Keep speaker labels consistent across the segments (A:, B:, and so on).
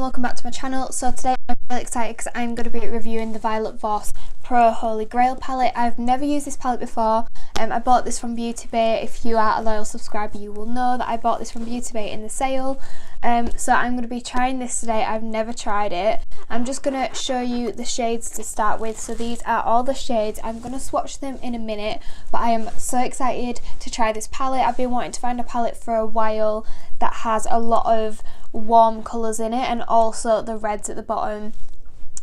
A: welcome back to my channel. So today I'm really excited because I'm going to be reviewing the Violet Voss Pro Holy Grail palette. I've never used this palette before. I bought this from Beauty Bay. If you are a loyal subscriber, you will know that I bought this from Beauty Bay in the sale. So I'm going to be trying this today. I've never tried it. I'm just going to show you the shades to start with. So these are all the shades. I'm going to swatch them in a minute, but I am so excited to try this palette. I've been wanting to find a palette for a while that has a lot of warm colours in it, and also the reds at the bottom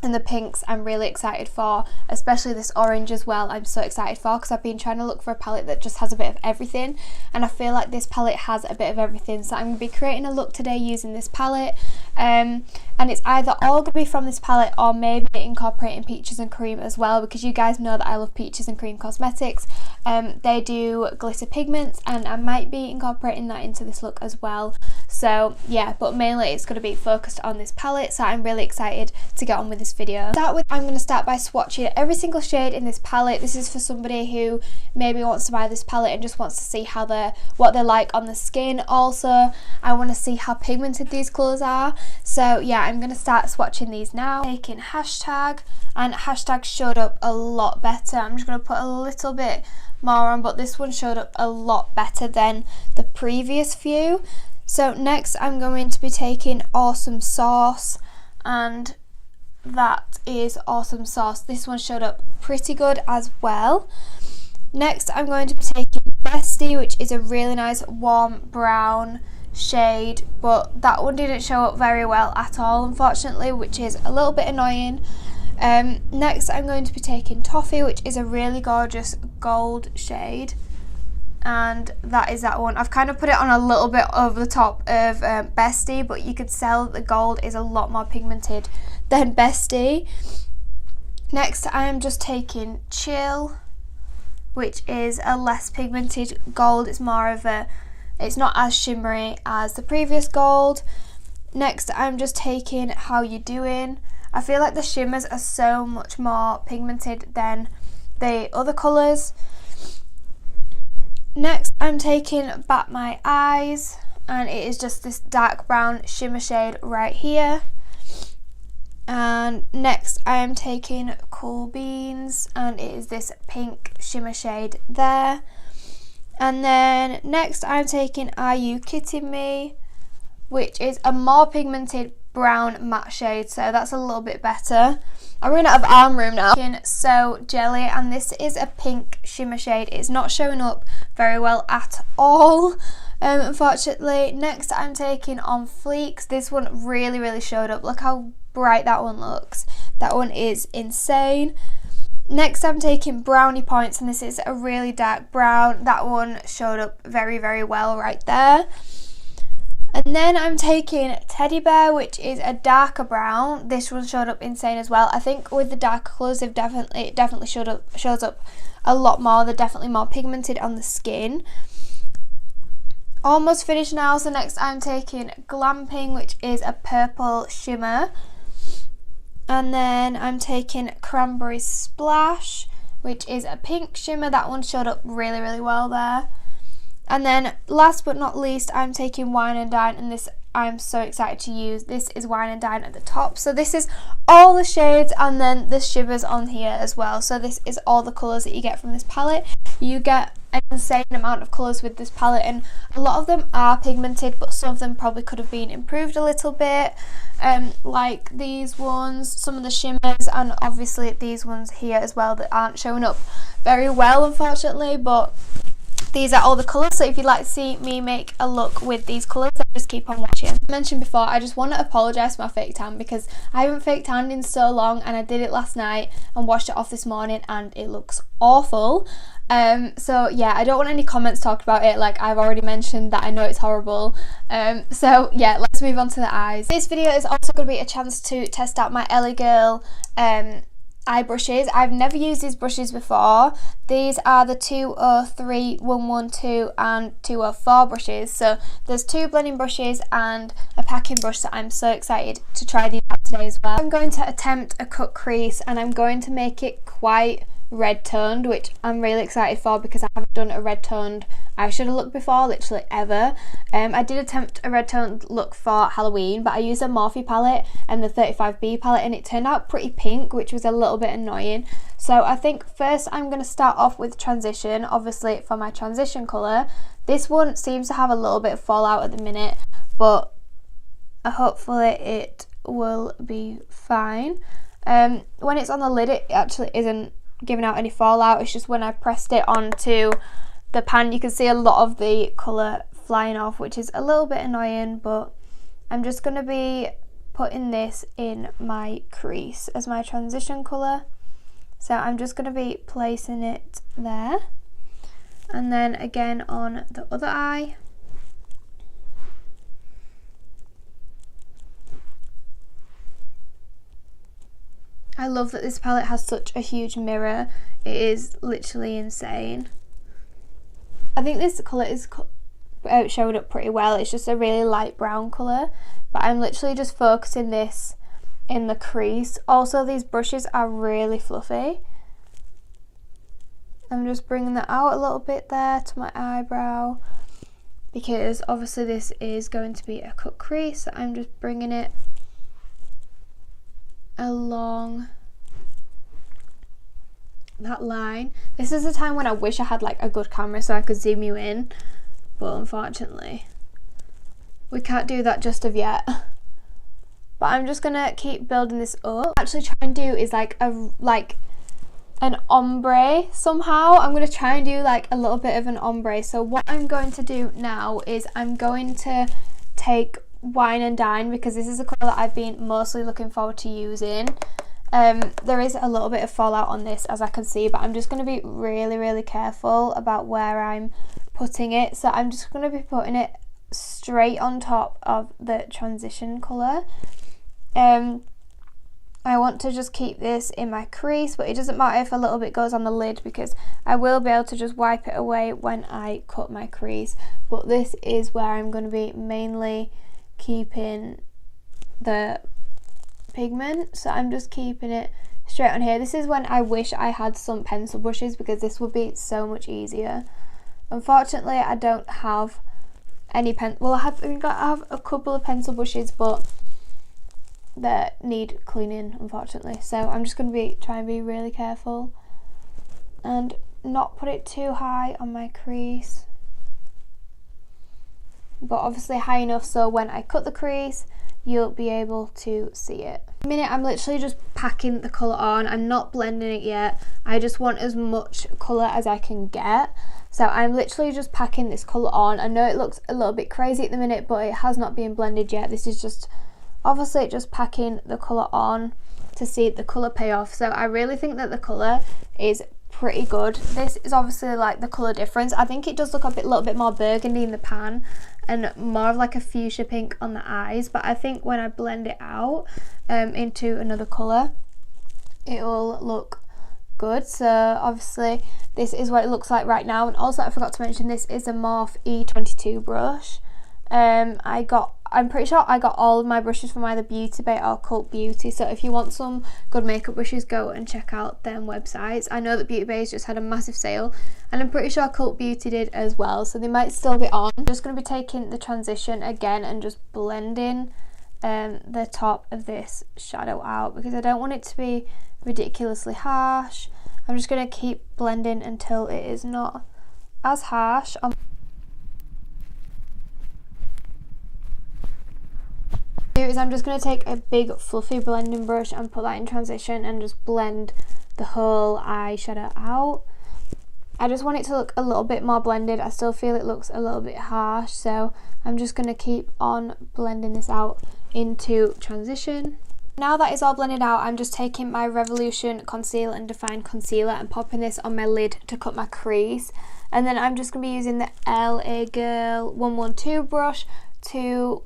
A: and the pinks I'm really excited for, especially this orange as well. I'm so excited for, because I've been trying to look for a palette that just has a bit of everything, and I feel like this palette has a bit of everything. So I'm going to be creating a look today using this palette, and it's either all going to be from this palette or maybe incorporating Peaches and Cream as well, because you guys know that I love Peaches and Cream Cosmetics. They do glitter pigments, and I might be incorporating that into this look as well. So yeah, but mainly it's going to be focused on this palette, so I'm really excited to get on with this video. I'm going to start by swatching every single shade in this palette. This is for somebody who maybe wants to buy this palette and just wants to see what they're like on the skin. Also, I want to see how pigmented these colours are. So yeah, I'm going to start swatching these now. Taking hashtag, and hashtag showed up a lot better. I'm just going to put a little bit more on, but this one showed up a lot better than the previous few. So next I'm going to be taking Awesome Sauce, and that is Awesome Sauce. This one showed up pretty good as well. Next I'm going to be taking Festive, which is a really nice warm brown shade, but that one didn't show up very well at all, unfortunately, which is a little bit annoying. Next I'm going to be taking Toffee, which is a really gorgeous gold shade, and that is that one. I've kind of put it on a little bit over the top of Bestie, but you could tell that the gold is a lot more pigmented than Bestie. Next I am just taking Chill, which is a less pigmented gold. It's not as shimmery as the previous gold. Next I'm just taking How You Doing. I feel like the shimmers are so much more pigmented than the other colours. Next I'm taking Bat My Eyes, and it is just this dark brown shimmer shade right here. And next I am taking Cool Beans, and it is this pink shimmer shade there. And then next I'm taking Are You Kidding Me, which is a more pigmented brown matte shade, so that's a little bit better. I'm running out of arm room now. So Jelly, and this is a pink shimmer shade. It's not showing up very well at all, unfortunately. Next I'm taking On Fleeks. This one really showed up. Look how bright that one looks. That one is insane. Next I'm taking Brownie Points, and this is a really dark brown. That one showed up very well right there. And then I'm taking Teddy Bear, which is a darker brown. This one showed up insane as well. I think with the darker colours, it definitely shows up a lot more. They're definitely more pigmented on the skin. Almost finished now. So next I'm taking Glamping, which is a purple shimmer. And then I'm taking Cranberry Splash, which is a pink shimmer. That one showed up really well there. And then last but not least, I'm taking Wine and Dine, and this I'm so excited to use. This is Wine and Dine at the top. So this is all the shades, and then the shimmers on here as well. So this is all the colours that you get from this palette. You get an insane amount of colours with this palette, and a lot of them are pigmented, but some of them probably could have been improved a little bit. Like these ones, some of the shimmers, and obviously these ones here as well that aren't showing up very well, unfortunately, but these are all the colours. So if you'd like to see me make a look with these colours, then just keep on watching. As I mentioned before, I just want to apologise for my fake tan, because I haven't fake tanned in so long, and I did it last night and washed it off this morning, and it looks awful. So yeah, I don't want any comments talked about it. Like I've already mentioned that I know it's horrible. So yeah, let's move on to the eyes. This video is also going to be a chance to test out my 𝐸𝓁𝒾𝓏𝒶𝒷𝑒 eye brushes. I've never used these brushes before. These are the 𝐸𝓁𝒾𝓏𝒶𝒷𝑒 and 204 brushes. So there's two blending brushes and a packing brush, so I'm so excited to try these out today as well. I'm going to attempt a cut crease, and I'm going to make it quite red toned, which I'm really excited for, because I haven't done a red toned I should have looked before, literally ever. I did attempt a red tone look for Halloween, but I used a Morphe palette and the 35B palette, and it turned out pretty pink, which was a little bit annoying. So I think first I'm going to start off with transition, obviously for my transition colour. This one seems to have a little bit of fallout at the minute, but hopefully it will be fine. When it's on the lid, it actually isn't giving out any fallout. It's just when I pressed it onto the pan, you can see a lot of the colour flying off, which is a little bit annoying, but I'm just going to be putting this in my crease as my transition colour. So I'm just going to be placing it there, and then again on the other eye. I love that this palette has such a huge mirror. It is literally insane. I think this colour is showing up pretty well. It's just a really light brown colour, but I'm literally just focusing this in the crease. Also, these brushes are really fluffy. I'm just bringing that out a little bit there to my eyebrow, because obviously this is going to be a cut crease. So I'm just bringing it along that line. This is the time when I wish I had like a good camera so I could zoom you in, but unfortunately we can't do that just of yet. But I'm just gonna keep building this up. Actually try and do is like an ombre somehow. I'm going to try and do like a little bit of an ombre. So what I'm going to do now is I'm going to take Wine and Dine, because this is a colour that I've been mostly looking forward to using. There is a little bit of fallout on this, as I can see, but I'm just going to be really careful about where I'm putting it. So I'm just going to be putting it straight on top of the transition colour. I want to just keep this in my crease, but it doesn't matter if a little bit goes on the lid, because I will be able to just wipe it away when I cut my crease. But this is where I'm going to be mainly keeping the pigment, so I'm just keeping it straight on here. This is when I wish I had some pencil brushes, because this would be so much easier. Unfortunately, I don't have any well, I have a couple of pencil brushes, but that need cleaning, unfortunately. So I'm just going to be trying to be really careful and not put it too high on my crease, but obviously high enough so when I cut the crease you'll be able to see it. In a minute, I'm literally just packing the colour on. I'm not blending it yet. I just want as much colour as I can get. So I'm literally just packing this colour on. I know it looks a little bit crazy at the minute, but it has not been blended yet. This is just obviously just packing the colour on to see the colour pay off. So I really think that the colour is pretty good. This is obviously like the colour difference. I think it does look a little bit more burgundy in the pan and more of like a fuchsia pink on the eyes, but I think when I blend it out into another colour it will look good. So obviously this is what it looks like right now. And also I forgot to mention, this is a Morphe E22 brush. I'm pretty sure I got all of my brushes from either Beauty Bay or Cult Beauty, so if you want some good makeup brushes, go and check out them websites. I know that Beauty Bay's just had a massive sale, and I'm pretty sure Cult Beauty did as well, so they might still be on. I'm just going to be taking the transition again and just blending the top of this shadow out, because I don't want it to be ridiculously harsh. I'm just going to keep blending until it is not as harsh. I'm just going to take a big fluffy blending brush and put that in transition and just blend the whole eyeshadow out. I just want it to look a little bit more blended. I still feel it looks a little bit harsh, so I'm just going to keep on blending this out into transition. Now that it's all blended out, I'm just taking my Revolution Conceal and Define Concealer and popping this on my lid to cut my crease. And then I'm just going to be using the 𝐸𝓁𝓁𝓁 brush to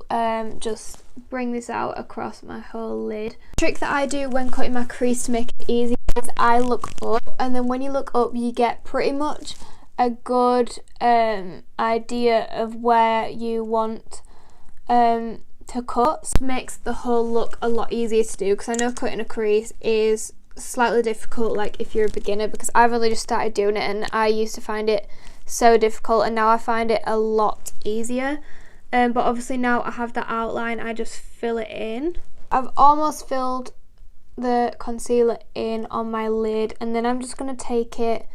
A: just bring this out across my whole lid. The trick that I do when cutting my crease to make it easy is I look up, and then when you look up you get pretty much a good idea of where you want to cut. So it makes the whole look a lot easier to do, because I know cutting a crease is slightly difficult like if you're a beginner, because I've only just started doing it and I used to find it so difficult, and now I find it a lot easier. But obviously now I have the outline, I just fill it in. I've almost filled the concealer in on my lid, and then I'm just going to take it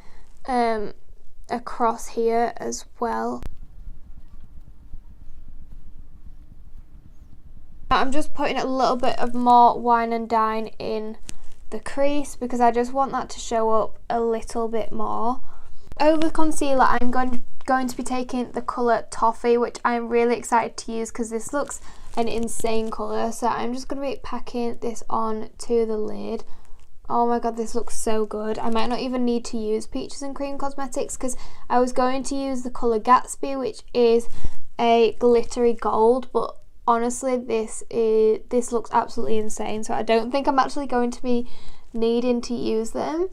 A: across here as well. I'm just putting a little bit of more Wine and Dine in the crease because I just want that to show up a little bit more. Over the concealer, I'm going to be taking the colour Toffee, which I'm really excited to use because this looks an insane colour. So I'm just going to be packing this on to the lid. Oh my god, this looks so good. I might not even need to use Peaches and Cream Cosmetics because I was going to use the colour Gatsby, which is a glittery gold, but honestly this looks absolutely insane, so I don't think I'm actually going to be needing to use them,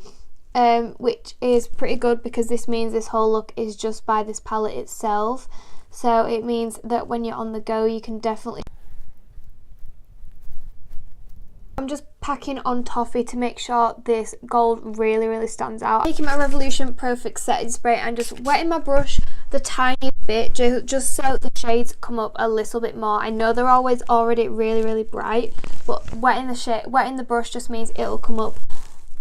A: which is pretty good because this means this whole look is just by this palette itself. So it means that when you're on the go you can definitely... I'm just packing on Toffee to make sure this gold really stands out. Taking my Revolution Pro Fix setting spray and just wetting my brush the tiniest bit just so the shades come up a little bit more. I know they're always already really bright, but wetting the brush just means it'll come up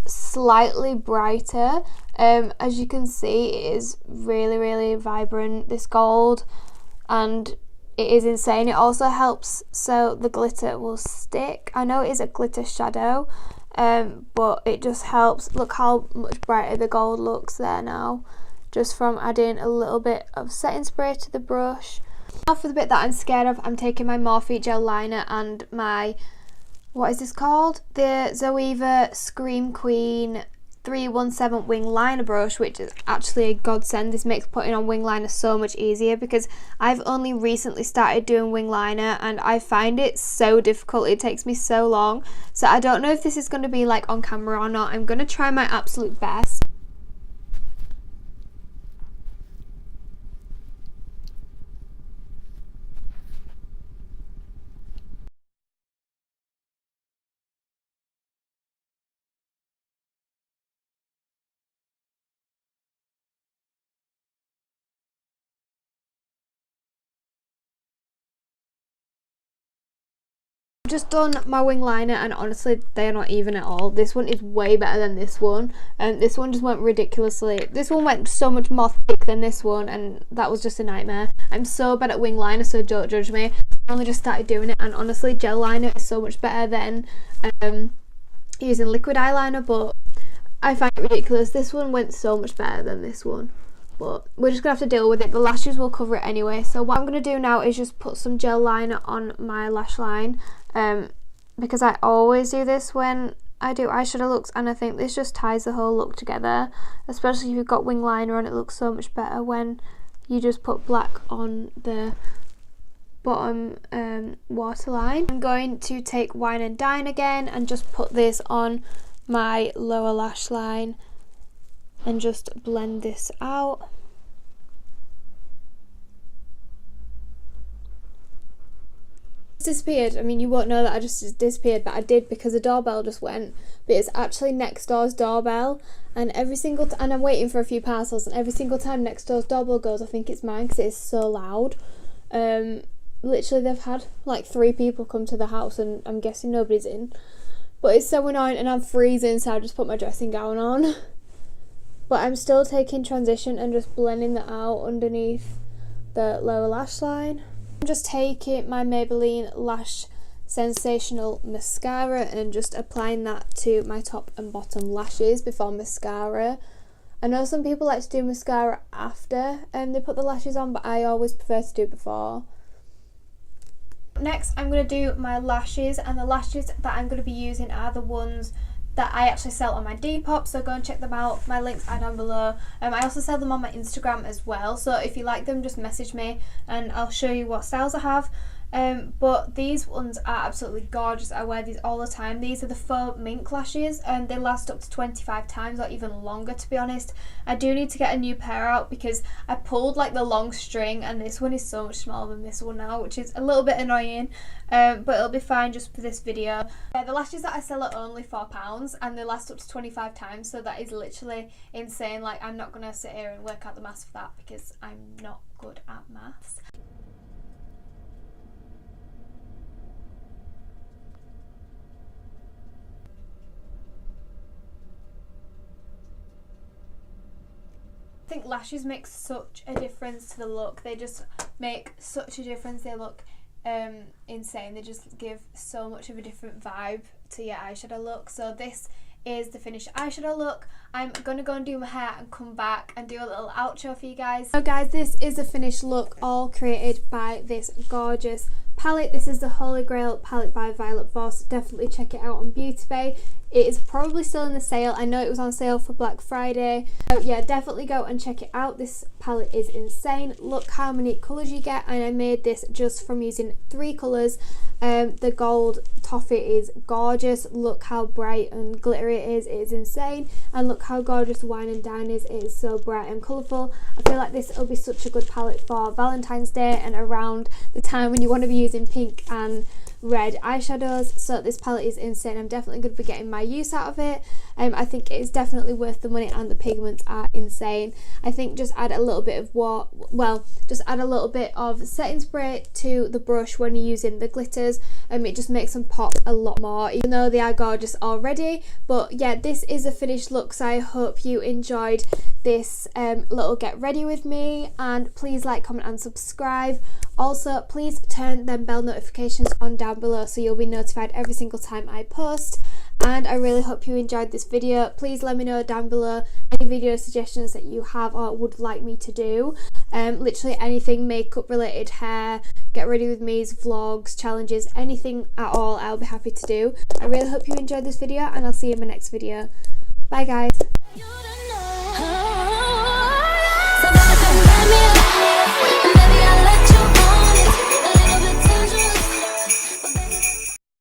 A: slightly brighter. As you can see, it is really vibrant, this gold, and it is insane. It also helps so the glitter will stick. I know it is a glitter shadow, but it just helps. Look how much brighter the gold looks there now, just from adding a little bit of setting spray to the brush. Now for the bit that I'm scared of, I'm taking my Morphe gel liner and my, what is this called? The Zoeva Scream Queen 317 wing liner brush, which is actually a godsend. This makes putting on wing liner so much easier because I've only recently started doing wing liner and I find it so difficult. It takes me so long, so I don't know if this is going to be like on camera or not. I'm going to try my absolute best. Just done my wing liner and honestly they're not even at all. This one is way better than this one, and this one just went ridiculously, this one went so much more thick than this one, and that was just a nightmare. I'm so bad at wing liner, so don't judge me. I only just started doing it, and honestly gel liner is so much better than using liquid eyeliner, but I find it ridiculous. This one went so much better than this one, but we're just gonna have to deal with it. The lashes will cover it anyway, so what I'm gonna do now is just put some gel liner on my lash line, because I always do this when I do eyeshadow looks, and I think this just ties the whole look together, especially if you've got wing liner on. It looks so much better when you just put black on the bottom waterline. I'm going to take Wine and Dine again and just put this on my lower lash line and just blend this out. Disappeared. I mean, you won't know that I just disappeared, but I did because the doorbell just went. But it's actually next door's doorbell, and and I'm waiting for a few parcels, and every single time next door's doorbell goes, I think it's mine because it's so loud. Literally, they've had like 3 people come to the house, and I'm guessing nobody's in. But it's so annoying, and I'm freezing, so I just put my dressing gown on. But I'm still taking transition and just blending that out underneath the lower lash line. I'm just taking my Maybelline Lash Sensational Mascara and just applying that to my top and bottom lashes before mascara. I know some people like to do mascara after they put the lashes on, but I always prefer to do it before. Next I'm going to do my lashes, and the lashes that I'm going to be using are the ones that I actually sell on my Depop, so go and check them out. My links are down below. I also sell them on my Instagram as well, so if you like them just message me and I'll show you what styles I have. But these ones are absolutely gorgeous. I wear these all the time. These are the faux mink lashes and they last up to 25 times or even longer, to be honest. I do need to get a new pair out because I pulled like the long string and this one is so much smaller than this one now, which is a little bit annoying, but it'll be fine just for this video. The lashes that I sell are only £4 and they last up to 25 times, so that is literally insane. Like, I'm not gonna sit here and work out the maths for that because I'm not good at maths. I think lashes make such a difference to the look. They just make such a difference. They look insane. They just give so much of a different vibe to your eyeshadow look. So this is the finished eyeshadow look. I'm gonna go and do my hair and come back and do a little outro for you guys. So guys, this is a finished look all created by this gorgeous palette. This is the Holy Grail palette by Violet Voss. Definitely check it out on Beauty Bay. It is probably still in the sale. I know it was on sale for Black Friday. So yeah, definitely go and check it out. This palette is insane. Look how many colours you get, and I made this just from using 3 colours. The gold toffee is gorgeous. Look how bright and glittery it is. It is insane. And look how gorgeous the Wine and Dine is. It is so bright and colourful. I feel like this will be such a good palette for Valentine's Day and around the time when you want to be using pink and red eyeshadows. So this palette is insane. I'm definitely going to be getting my use out of it. I think it is definitely worth the money and the pigments are insane. I think just add a little bit of just add a little bit of setting spray to the brush when you're using the glitters. It just makes them pop a lot more, even though they are gorgeous already. But yeah, this is a finished look, so I hope you enjoyed this little get ready with me, and please like, comment and subscribe. Also, please turn them bell notifications on down below so you'll be notified every single time I post. And I really hope you enjoyed this video. Please let me know down below any video suggestions that you have or would like me to do. Literally anything makeup related, hair, get ready with me's, vlogs, challenges, anything at all, I'll be happy to do. I really hope you enjoyed this video and I'll see you in my next video. Bye guys.